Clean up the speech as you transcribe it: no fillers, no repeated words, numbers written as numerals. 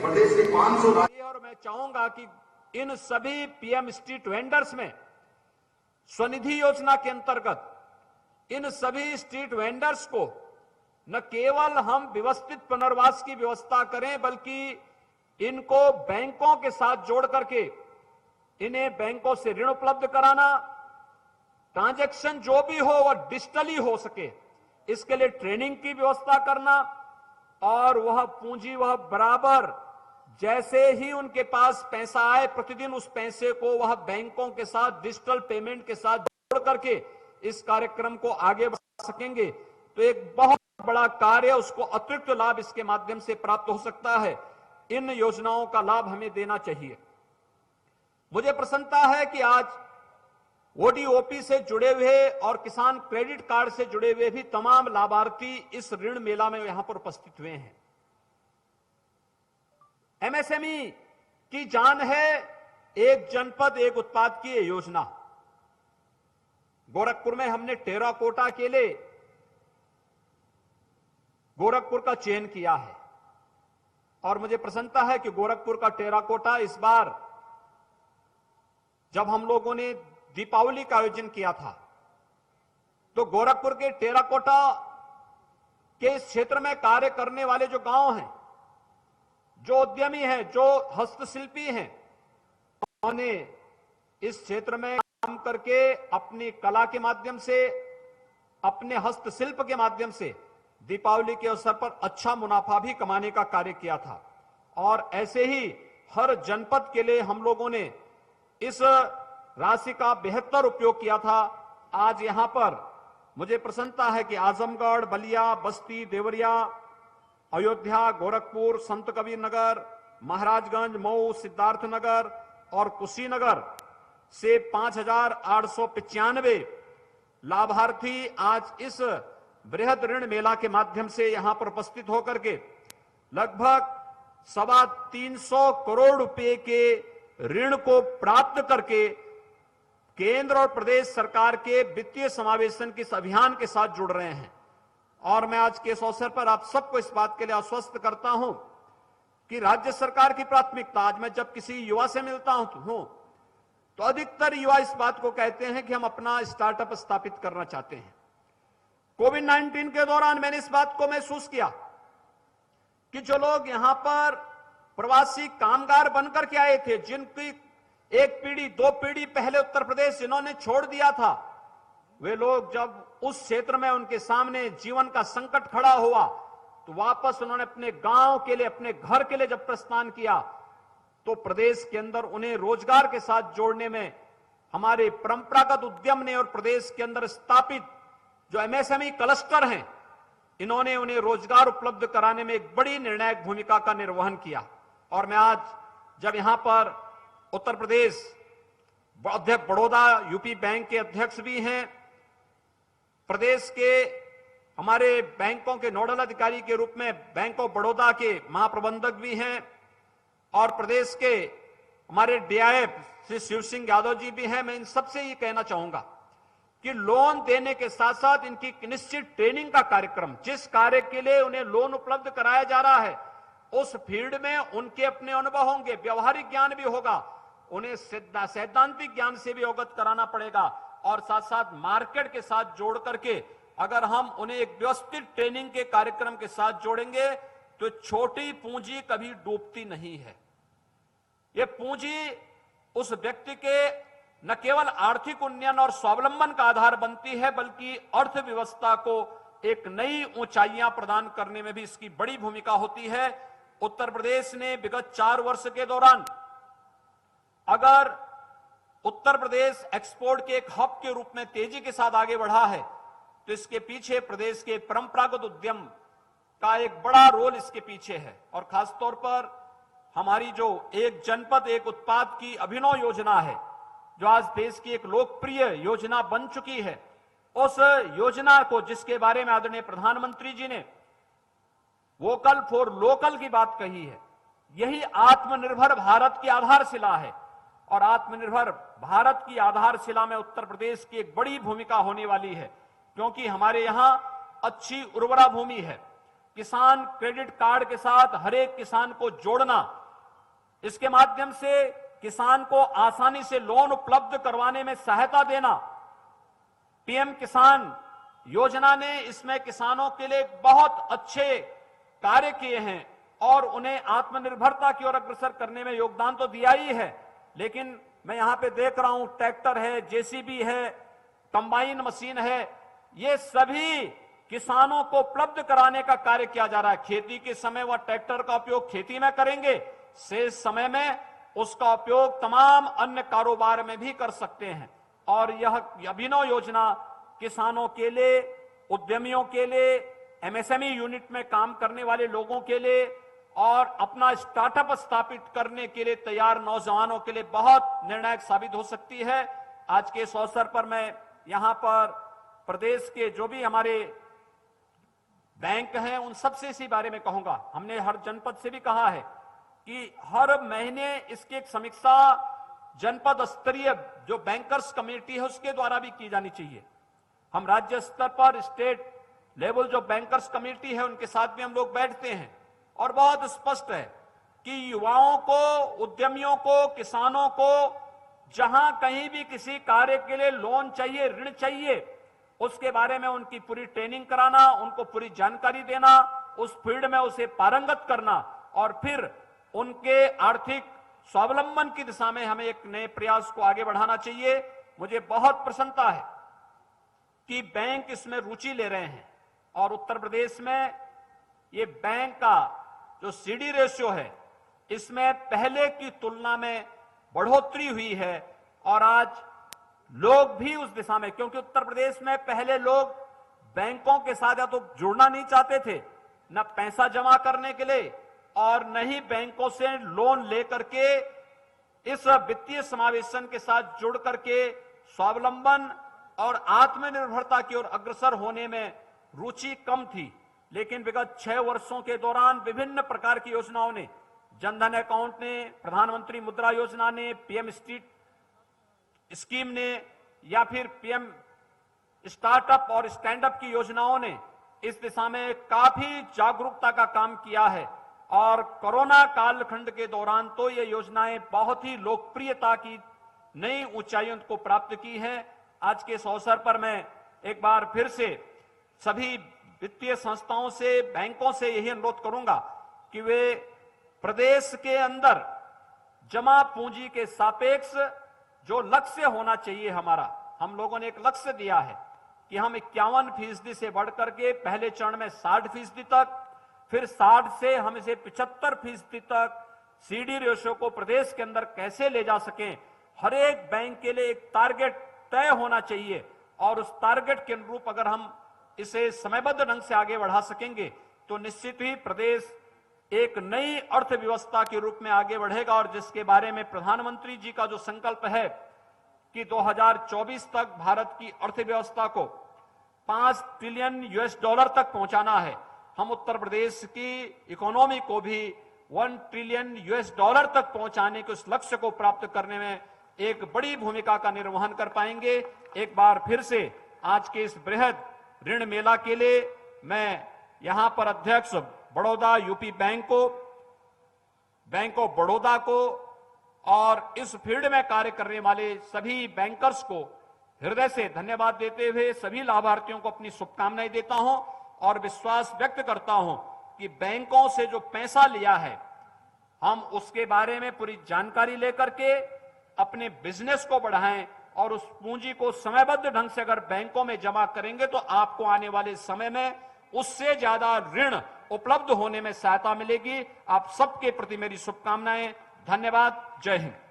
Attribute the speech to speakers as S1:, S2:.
S1: प्रदेश के 500
S2: और मैं चाहूंगा कि इन सभी पीएम स्ट्रीट वेंडर्स में स्वनिधि योजना के अंतर्गत इन सभी स्ट्रीट वेंडर्स को न केवल हम व्यवस्थित पुनर्वास की व्यवस्था करें, बल्कि इनको बैंकों के साथ जोड़ करके इन्हें बैंकों से ऋण उपलब्ध कराना, ट्रांजैक्शन जो भी हो वह डिजिटली हो सके, इसके लिए ट्रेनिंग की व्यवस्था करना, और वह पूंजी वह बराबर जैसे ही उनके पास पैसा आए प्रतिदिन उस पैसे को वह बैंकों के साथ डिजिटल पेमेंट के साथ जोड़ करके इस कार्यक्रम को आगे बढ़ा सकेंगे तो एक बहुत बड़ा कार्य, उसको अतिरिक्त लाभ इसके माध्यम से प्राप्त हो सकता है। इन योजनाओं का लाभ हमें देना चाहिए। मुझे प्रसन्नता है कि आज ओडीओपी से जुड़े हुए और किसान क्रेडिट कार्ड से जुड़े हुए भी तमाम लाभार्थी इस ऋण मेला में यहां पर उपस्थित हुए हैं। एमएसएमई की जान है एक जनपद एक उत्पाद की योजना। गोरखपुर में हमने टेराकोटा के लिए गोरखपुर का चयन किया है और मुझे प्रसन्नता है कि गोरखपुर का टेराकोटा इस बार जब हम लोगों ने दीपावली का आयोजन किया था तो गोरखपुर के टेराकोटा के इस क्षेत्र में कार्य करने वाले जो गांव हैं, जो उद्यमी हैं, जो हस्तशिल्पी हैं, उन्होंने इस क्षेत्र में काम करके अपनी कला के माध्यम से, अपने हस्तशिल्प के माध्यम से दीपावली के अवसर पर अच्छा मुनाफा भी कमाने का कार्य किया था। और ऐसे ही हर जनपद के लिए हम लोगों ने इस राशि का बेहतर उपयोग किया था। आज यहां पर मुझे प्रसन्नता है कि आजमगढ़, बलिया, बस्ती, देवरिया, अयोध्या, गोरखपुर, संत कबीर नगर, महाराजगंज, मऊ, सिद्धार्थनगर और कुशीनगर से 5,895 लाभार्थी आज इस बृहद ऋण मेला के माध्यम से यहां पर उपस्थित होकर के लगभग 325 करोड़ रुपए के ऋण को प्राप्त करके केंद्र और प्रदेश सरकार के वित्तीय समावेशन के इस अभियान के साथ जुड़ रहे हैं। और मैं आज के इस अवसर पर आप सबको इस बात के लिए आश्वस्त करता हूं कि राज्य सरकार की प्राथमिकता, आज मैं जब किसी युवा से मिलता हूं तो अधिकतर युवा इस बात को कहते हैं कि हम अपना स्टार्टअप स्थापित करना चाहते हैं। कोविड-19 के दौरान मैंने इस बात को महसूस किया कि जो लोग यहां पर प्रवासी कामगार बनकर के आए थे, जिनकी एक पीढ़ी, दो पीढ़ी पहले उत्तर प्रदेश जिन्होंने छोड़ दिया था, वे लोग जब उस क्षेत्र में उनके सामने जीवन का संकट खड़ा हुआ तो वापस उन्होंने अपने गांव के लिए, अपने घर के लिए जब प्रस्थान किया तो प्रदेश के अंदर उन्हें रोजगार के साथ जोड़ने में हमारे परंपरागत उद्यम ने और प्रदेश के अंदर स्थापित जो एमएसएमई क्लस्टर हैं, इन्होंने उन्हें रोजगार उपलब्ध कराने में एक बड़ी निर्णायक भूमिका का निर्वहन किया। और मैं आज जब यहां पर उत्तर प्रदेश अध्यक्ष बड़ौदा यूपी बैंक के अध्यक्ष भी हैं, प्रदेश के हमारे बैंकों के नोडल अधिकारी के रूप में बैंक ऑफ बड़ौदा के महाप्रबंधक भी हैं और प्रदेश के हमारे डीआईएफ श्री शिव सिंह यादव जी भी हैं, मैं इन सबसे ये कहना चाहूंगा कि लोन देने के साथ साथ इनकी निश्चित ट्रेनिंग का कार्यक्रम, जिस कार्य के लिए उन्हें लोन उपलब्ध कराया जा रहा है उस फील्ड में उनके अपने अनुभव होंगे, व्यवहारिक ज्ञान भी होगा, उन्हें सैद्धांतिक ज्ञान से भी अवगत कराना पड़ेगा और साथ साथ मार्केट के साथ जोड़ करके अगर हम उन्हें एक व्यवस्थित ट्रेनिंग के कार्यक्रम के साथ जोड़ेंगे तो छोटी पूंजी कभी डूबती नहीं है। ये पूंजी उस व्यक्ति के न केवल आर्थिक उन्नयन और स्वावलंबन का आधार बनती है, बल्कि अर्थव्यवस्था को एक नई ऊंचाइयां प्रदान करने में भी इसकी बड़ी भूमिका होती है। उत्तर प्रदेश ने विगत 4 वर्ष के दौरान अगर उत्तर प्रदेश एक्सपोर्ट के एक हब के रूप में तेजी के साथ आगे बढ़ा है तो इसके पीछे प्रदेश के परंपरागत उद्यम का एक बड़ा रोल इसके पीछे है। और खासतौर पर हमारी जो एक जनपद एक उत्पाद की अभिनव योजना है, जो आज देश की एक लोकप्रिय योजना बन चुकी है, उस योजना को, जिसके बारे में आदरणीय प्रधानमंत्री जी ने वोकल फॉर लोकल की बात कही है, यही आत्मनिर्भर भारत की आधारशिला है। और आत्मनिर्भर भारत की आधारशिला में उत्तर प्रदेश की एक बड़ी भूमिका होने वाली है, क्योंकि हमारे यहां अच्छी उर्वरा भूमि है। किसान क्रेडिट कार्ड के साथ हर एक किसान को जोड़ना, इसके माध्यम से किसान को आसानी से लोन उपलब्ध करवाने में सहायता देना। पीएम किसान योजना ने इसमें किसानों के लिए बहुत अच्छे कार्य किए हैं और उन्हें आत्मनिर्भरता की ओर अग्रसर करने में योगदान तो दिया ही है, लेकिन मैं यहां पे देख रहा हूं ट्रैक्टर है, जेसीबी है, कंबाइन मशीन है, ये सभी किसानों को उपलब्ध कराने का कार्य किया जा रहा है। खेती के समय वह ट्रैक्टर का उपयोग खेती में करेंगे, शेष समय में उसका उपयोग तमाम अन्य कारोबार में भी कर सकते हैं। और यह अभिनव योजना किसानों के लिए, उद्यमियों के लिए, एमएसएमई यूनिट में काम करने वाले लोगों के लिए और अपना स्टार्टअप स्थापित करने के लिए तैयार नौजवानों के लिए बहुत निर्णायक साबित हो सकती है। आज के इस अवसर पर मैं यहां पर प्रदेश के जो भी हमारे बैंक हैं उन सबसे इसी बारे में कहूंगा। हमने हर जनपद से भी कहा है कि हर महीने इसकी एक समीक्षा जनपद स्तरीय जो बैंकर्स कमेटी है उसके द्वारा भी की जानी चाहिए। हम राज्य स्तर पर, स्टेट लेवल जो बैंकर्स कमेटी है उनके साथ भी हम लोग बैठते हैं और बहुत स्पष्ट है कि युवाओं को, उद्यमियों को, किसानों को जहां कहीं भी किसी कार्य के लिए लोन चाहिए, ऋण चाहिए, उसके बारे में उनकी पूरी ट्रेनिंग कराना, उनको पूरी जानकारी देना, उस फील्ड में उसे पारंगत करना और फिर उनके आर्थिक स्वावलंबन की दिशा में हमें एक नए प्रयास को आगे बढ़ाना चाहिए। मुझे बहुत प्रसन्नता है कि बैंक इसमें रुचि ले रहे हैं और उत्तर प्रदेश में ये बैंक का जो सीडी रेशियो है इसमें पहले की तुलना में बढ़ोतरी हुई है और आज लोग भी उस दिशा में, क्योंकि उत्तर प्रदेश में पहले लोग बैंकों के साथ या तो जुड़ना नहीं चाहते थे, न पैसा जमा करने के लिए और न ही बैंकों से लोन लेकर के इस वित्तीय समावेशन के साथ जुड़ करके स्वावलंबन और आत्मनिर्भरता की ओर अग्रसर होने में रुचि कम थी। लेकिन विगत 6 वर्षों के दौरान विभिन्न प्रकार की योजनाओं ने, जनधन अकाउंट ने, प्रधानमंत्री मुद्रा योजना ने, पीएम स्ट्रीट स्कीम ने या फिर पीएम स्टार्टअप और स्टैंड अप की योजनाओं ने इस दिशा में काफी जागरूकता का काम किया है और कोरोना कालखंड के दौरान तो ये योजनाएं बहुत ही लोकप्रियता की नई ऊंचाइयों को प्राप्त की है। आज के इस अवसर पर मैं एक बार फिर से सभी वित्तीय संस्थाओं से, बैंकों से यही अनुरोध करूंगा कि वे प्रदेश के अंदर जमा पूंजी के सापेक्ष जो लक्ष्य होना चाहिए हमारा, हम लोगों ने एक लक्ष्य दिया है कि हम 51% से बढ़कर के पहले चरण में 60% तक, फिर 60 से हम इसे 75% तक सीडी रेशियो को प्रदेश के अंदर कैसे ले जा सकें। हर एक बैंक के लिए एक टारगेट तय होना चाहिए और उस टारगेट के अनुरूप अगर हम इसे समयबद्ध ढंग से आगे बढ़ा सकेंगे तो निश्चित ही प्रदेश एक नई अर्थव्यवस्था के रूप में आगे बढ़ेगा और जिसके बारे में प्रधानमंत्री जी का जो संकल्प है कि 2024 तक भारत की अर्थव्यवस्था को $5 ट्रिलियन तक पहुंचाना है, हम उत्तर प्रदेश की इकोनॉमी को भी $1 ट्रिलियन तक पहुंचाने के उस लक्ष्य को प्राप्त करने में एक बड़ी भूमिका का निर्वहन कर पाएंगे। एक बार फिर से आज के इस बृहद ऋण मेला के लिए मैं यहां पर अध्यक्ष Baroda UP bank of Baroda को और इस फील्ड में कार्य करने वाले सभी बैंकर्स को हृदय से धन्यवाद देते हुए सभी लाभार्थियों को अपनी शुभकामनाएं देता हूं और विश्वास व्यक्त करता हूं कि बैंकों से जो पैसा लिया है हम उसके बारे में पूरी जानकारी लेकर के अपने बिजनेस को बढ़ाएं और उस पूंजी को समयबद्ध ढंग से अगर बैंकों में जमा करेंगे तो आपको आने वाले समय में उससे ज्यादा ऋण उपलब्ध होने में सहायता मिलेगी। आप सबके प्रति मेरी शुभकामनाएं। धन्यवाद। जय हिंद।